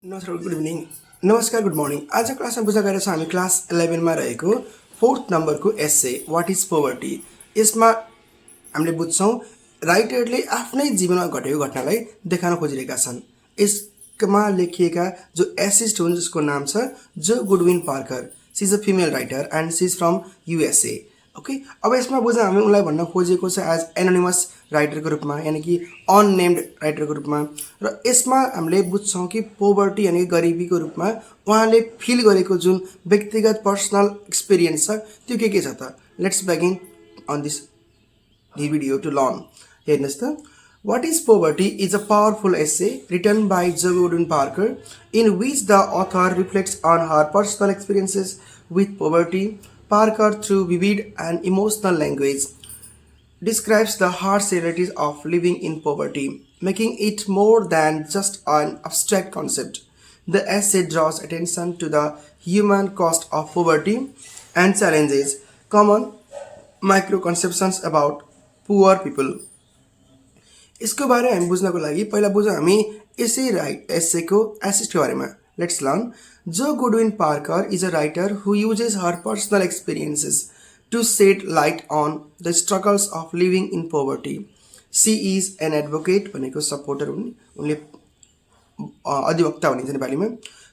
नमस्कार good evening नमस्कार good morning आज क्लासमा बुझा गरेर हामी क्लास 11मा रहेको 4th नम्बरको एस्से वाट इज पोभर्टी यसमा हामीले बुझ्छौँ राइटरले आफ्नै जीवनमा घटेको घटनालाई देखाउन खोजिरहेका छन् यसमा लेखिएका जो एसिस्ट हुन् जसको नाम छ Jo Goodwin Parker she is a female writer and she is from USA okay अब यसमा बुझ्दा हामी उनलाई भन्न खोजेको छ एज एनोनिमस राइटरको रूपमा यानि कि अननेम्ड राइटरको रूपमा र यसमा हामीले बुझ्छौँ कि पोभर्टी यानि गरिबीको रूपमा उहाँले फिल गरेको जुन व्यक्तिगत पर्सनल एक्सपिरियन्स छ त्यो के छ त let's begin on this video to learn. Here's the What is Poverty is a powerful essay written by Jo Goodwin Parker in which the author reflects on her personal experiences with poverty. Parker, through vivid and emotional language, describes the harsh realities of living in poverty, making it more than just an abstract concept. The essay draws attention to the human cost of poverty and challenges common microconceptions about poor people यसको बारे हामी बुझ्नको लागि पहिला बुझौँ हामी एस्सेको एसिस्टको बारेमा let's learn Jo Goodwin Parker is a writer who uses her personal experiences to shed light on the struggles of living in poverty she is an advocate भनेको सपोर्टर हुन् उनले अधिवक्ता भनिन्छ नेपालीमा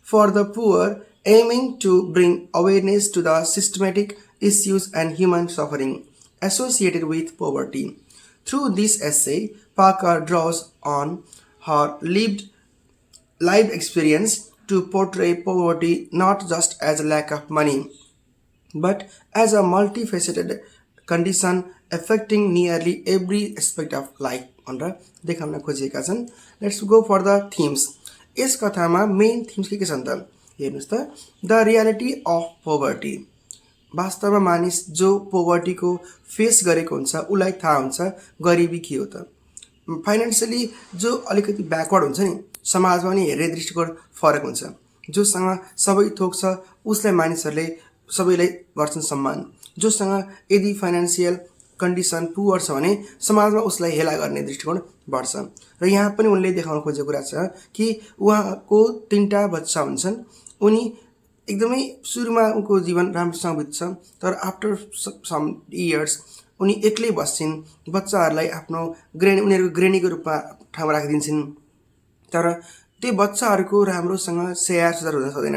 for the poor aiming to bring awareness to the systematic issues and human suffering associated with poverty. Through this essay, Parker draws on her lived experience to portray poverty not just as a lack of money, but as a multifaceted condition affecting nearly every aspect of life. भनेर देखाउन खोजिएका छन् let's go for the themes यस कथामा main themes के छन् त हेर्नुहोस् त द रियालिटी अफ पोभर्टी वास्तवमा मानिस जो पोभर्टीको फेस गरेको हुन्छ उसलाई थाहा हुन्छ गरिबी के हो त फाइनेन्सियली जो अलिकति ब्याकवर्ड हुन्छ नि समाजमा नि हेर्ने दृष्टिकोण फरक हुन्छ जोसँग सबै थोक छ उसलाई मानिसहरूले सबैलाई गर्छन् सम्मान जोसँग यदि फाइनेन्सियल कन्डिसन पुअर छ भने समाजमा उसलाई हेला गर्ने दृष्टिकोण बढ्छ र यहाँ पनि उनले देखाउन खोजेको कुरा छ कि उहाँको 3टा बच्चा हुन्छन् उनी एकदमै सुरुमा उनको जीवन राम्रोसँग बित्छ तर आफ्टर सम इयर्स उनी एक्लै बस्छिन् बच्चाहरूलाई आफ्नो उनीहरूको ग्रेनीको रूपमा ठाउँमा राखिदिन्छन् तर त्यो बच्चाहरूको राम्रोसँग स्याहार सुधार हुन सक्दैन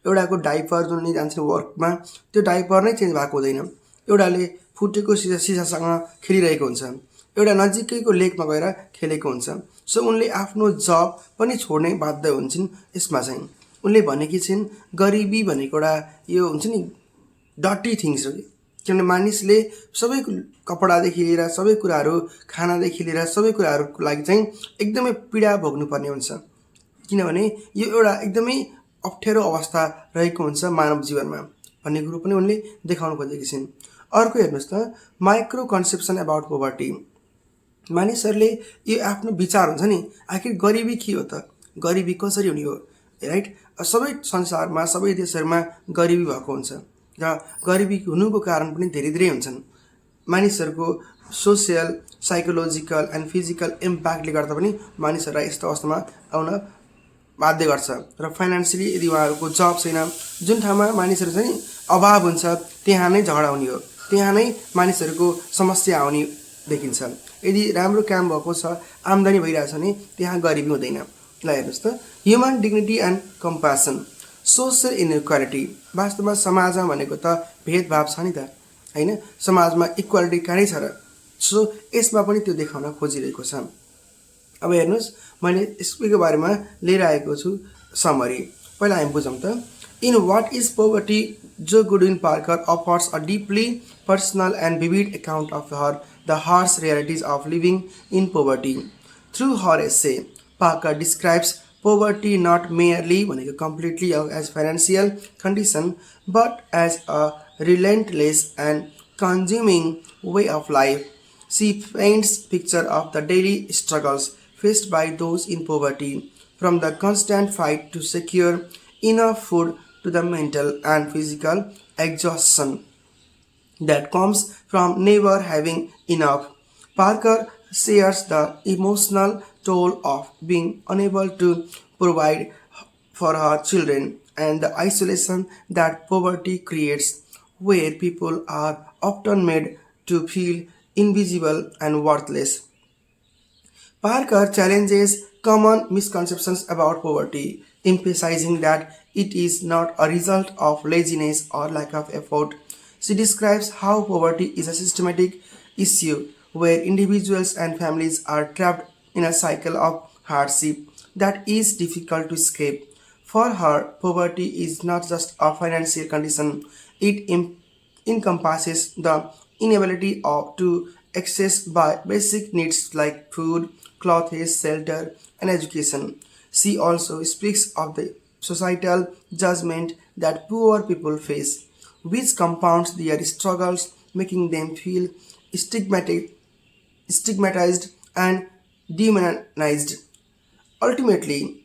एउटाको डाइपर जुन जान्छन् वर्कमा त्यो डाइपर नै चेन्ज भएको हुँदैन एउटाले फुटेको सिसासँग खेलिरहेको हुन्छ एउटा नजिकैको लेकमा गएर खेलेको हुन्छ सो उनले आफ्नो जब पनि छोड्ने बाध्य हुन्छन् यसमा चाहिँ उनले भनेकी छिन् गरिबी भनेको एउटा यो हुन्छ नि डटी थिङ्स हो किनभने मानिसले सबै कपडादेखि लिएर सबै कुराहरू खानादेखि लिएर सबै कुराहरूको लागि चाहिँ एकदमै पीडा भोग्नुपर्ने हुन्छ किनभने यो एउटा एकदमै अप्ठ्यारो अवस्था रहेको हुन्छ मानव जीवनमा भन्ने कुरो पनि उनले देखाउन खोजेकी छिन् अर्को हेर्नुहोस् त माइक्रो कन्सेप्सन अबाउट पोभर्टी मानिसहरूले यो आफ्नो विचार हुन्छ नि आखिर गरिबी के हो त गरिबी कसरी हुने हो राइट सबै संसारमा सबै देशहरूमा गरिबी भएको हुन्छ र गरिबी हुनुको कारण पनि धेरै हुन्छन् मानिसहरूको सोसियल साइकोलोजिकल एन्ड फिजिकल इम्प्याक्टले गर्दा पनि मानिसहरूलाई यस्तो अवस्थामा आउन बाध्य गर्छ र फाइनेन्सियली यदि उहाँहरूको जब छैन जुन ठाउँमा मानिसहरू चाहिँ अभाव हुन्छ त्यहाँ नै झगडा हुने हो त्यहाँ नै मानिसहरूको समस्या आउने देखिन्छ यदि राम्रो काम भएको छ आम्दानी भइरहेछ भने त्यहाँ गरिबी हुँदैन ल हेर्नुहोस् त human dignity and compassion social inequality वास्तवमा समाजमा भनेको त भेदभाव छ नि त होइन समाजमा इक्वालिटी कहीँ छ र सो यसमा पनि त्यो देखाउन खोजिरहेको छ अब हेर्नुहोस् मैले यसको बारेमा लिएर आएको छु समरी पहिला हामी बुझौँ त इन वाट इज पोभर्टी जो Goodwin Parker offers a deeply personal and vivid account of the harsh realities of living in poverty. Through her essay, Parker describes poverty not merely completely as financial condition but as a relentless and consuming way of life. She paints picture of the daily struggles faced by those in poverty, from the constant fight to secure enough food to the mental and physical exhaustion that comes from never having enough. Parker shares the emotional toll of being unable to provide for her children and the isolation that poverty creates, where people are often made to feel invisible and worthless. Parker challenges common misconceptions about poverty, emphasizing that it is not a result of laziness or lack of effort. She describes how poverty is a systematic issue where individuals and families are trapped in a cycle of hardship that is difficult to escape. For her, poverty is not just a financial condition, it encompasses the inability to access by basic needs like food, clothes, shelter, and education. She also speaks of the societal judgment that poor people face, which compounds their struggles, making them feel stigmatic, stigmatized and demonized. Ultimately,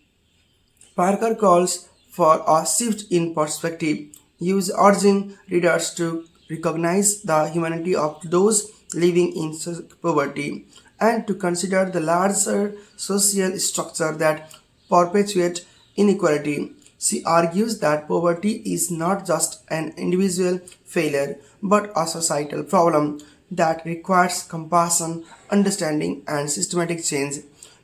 Parker calls for a shift in perspective, urging readers to recognize the humanity of those living in poverty and to consider the larger social structure that perpetuate inequality. She argues that poverty is not just an individual failure but a societal problem that requires compassion, understanding, and systematic change.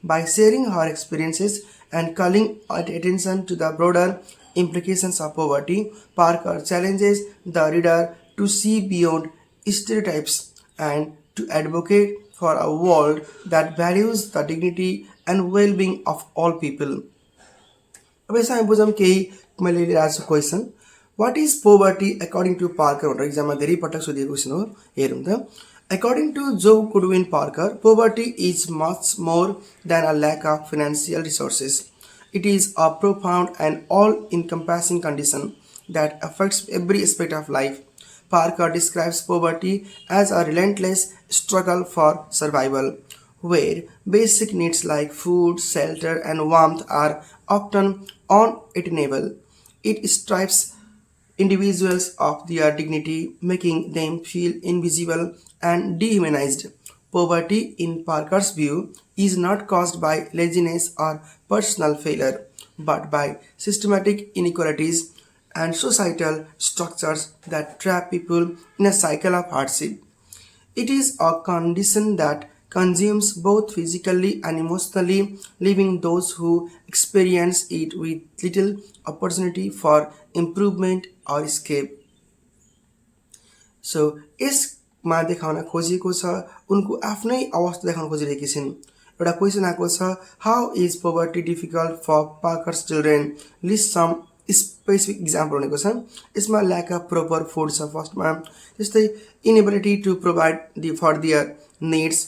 By sharing her experiences and calling attention to the broader implications of poverty, Parker challenges the reader to see beyond stereotypes and to advocate for a world that values the dignity and well-being of all people. अब यसमा बुझौँ केही मैले लिइरहेको छु question what is poverty according to Parker भनेर इक्जाममा धेरै पटक सोधिएको क्वेसन हो हेरौँ त according to Jo Goodwin Parker poverty is much more than a lack of financial resources it is a profound and all encompassing condition that affects every aspect of life. Parker describes poverty as a relentless struggle for survival, where basic needs like food, shelter, and warmth are often unattainable. It strips individuals of their dignity, making them feel invisible and dehumanized. Poverty, in Parker's view, is not caused by laziness or personal failure, but by systematic inequalities and societal structures that trap people in a cycle of hardship. It is a condition that consumes both physically and emotionally, leaving those who experience it with little opportunity for improvement or escape. So यसमा देखाउन खोजिएको छ उनको आफ्नै अवस्था देखाउन खोजिरहेकी छिन् एउटा question आएको छ how is poverty difficult for Parker's children list some specific example भनेको छ यसमा ल्याक अफ प्रोपर फुड छ फर्स्टमा त्यस्तै inability to provide for their needs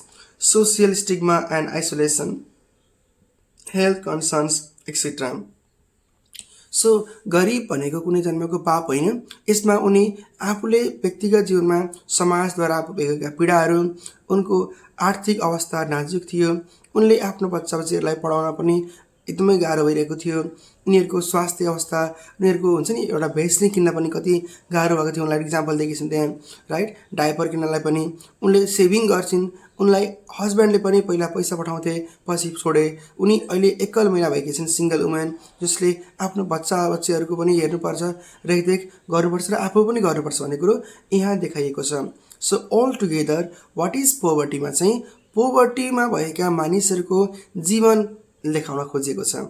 social stigma and isolation health concerns etcetera so गरिब भनेको कुनै जन्मेको पाप होइन यसमा उनी आफूले व्यक्तिगत जीवनमा समाजद्वारा भएका पीडाहरू उनको आर्थिक अवस्था नाजुक थियो उनले आफ्नो बच्चाबच्चीहरूलाई पढाउन पनि एकदमै गाह्रो भइरहेको थियो उनीहरूको स्वास्थ्य अवस्था उनीहरूको हुन्छ नि एउटा भेस्ट नै किन्न पनि कति गाह्रो भएको थियो उनलाई इक्जाम्पल दिएकी छिन् त्यहाँ राइट डायपर किन्नलाई पनि उनले सेभिङ गर्छिन् उनलाई हस्बेन्डले पनि पहिला पैसा पठाउँथे पछि छोडे उनी अहिले एकल महिला भएकी छिन् सिङ्गल वुमेन जसले आफ्नो बच्चाबच्चीहरूको पनि हेर्नुपर्छ रेखदेख गर्नुपर्छ र आफू पनि गर्नुपर्छ भन्ने कुरो यहाँ देखाइएको छ so all together what is पोभर्टीमा चाहिँ पोभर्टीमा भएका मानिसहरूको जीवन देखाउन खोजिएको छ